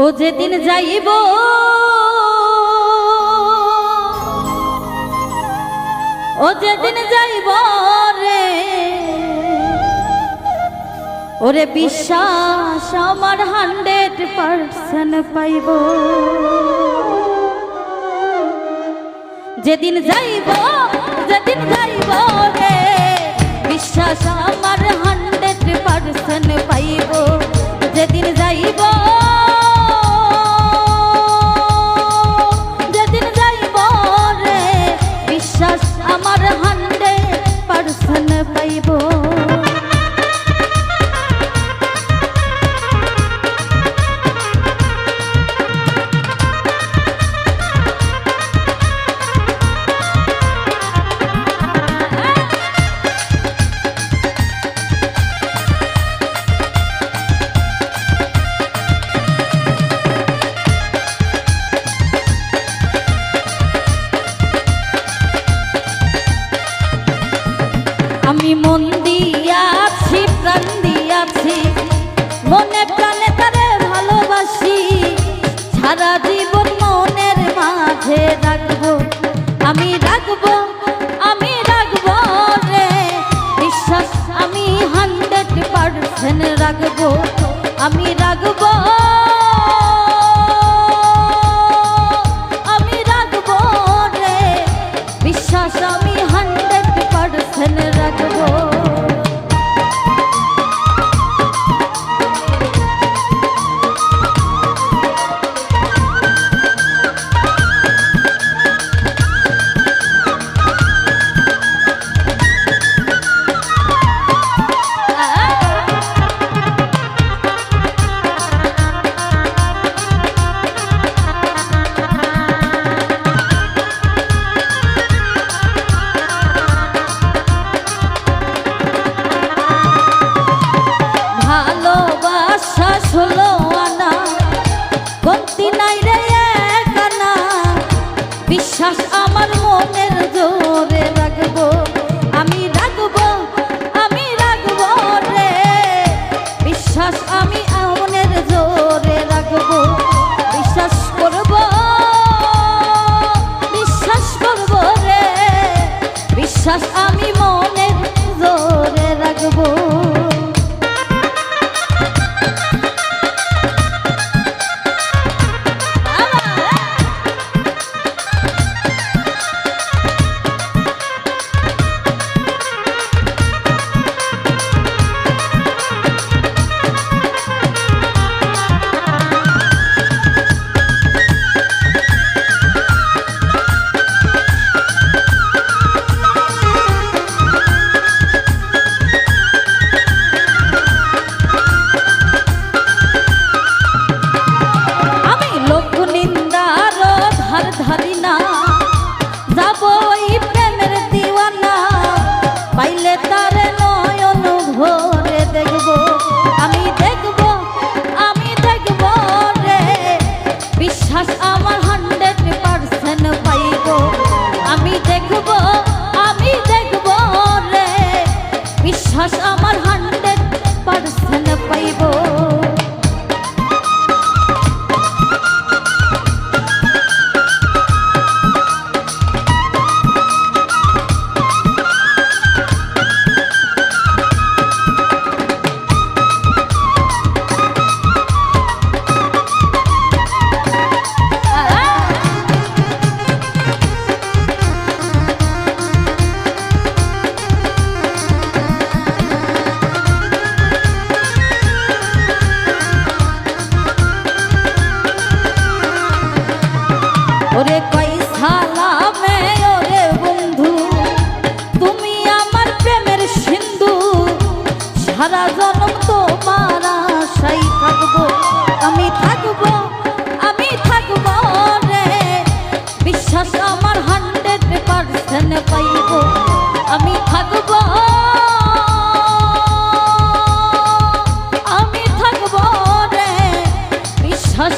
ও যেদিন যাইব ও যেদিন যাইব রে ওরে বিশ্বাস আমার 100% পাইব। যেদিন যাইব রে বিশ্বাস আমার 100% পাইব। যেদিন যাইব রে বিশ্বাস আমার 100% পাইব। আমি মন দিয়াছি প্রাণ দিয়াছি মনে প্রাণে তারে ভালোবাসি সারা জীবন মনের মাঝে রাখবো আমি রাখবো রে বিশ্বাস আমি 100% রাখবো আমি রাখবো রে বিশ্বাস আমি 100% রাখবো। ষোলো আনা গন্তি নাই রে একআনা বিশ্বাস আমার মনের জোরে রাখবো আমি রাখবো রে বিশ্বাস আমি মনের জোরে রাখবো বিশ্বাস করবো রে বিশ্বাস আমি মনের জোরে রাখবো। ধারি না যাব এই প্রেমের দিওয়ানা পাইলে তারে নয়ন ভরে দেখবো আমি দেখবো রে বিশ্বাস আমার 100% পাইব আমি দেখবো রে বিশ্বাস আমার 100% পাইব। ওরে কই সালামে ওরে বন্ধু তুমি আমার প্রেমের সিন্ধু সারা জনম তোমার আশায় থাকবো আমি থাকবো রে বিশ্বাস আমার 100% পাইব আমি থাকবো রে বিশ্বাস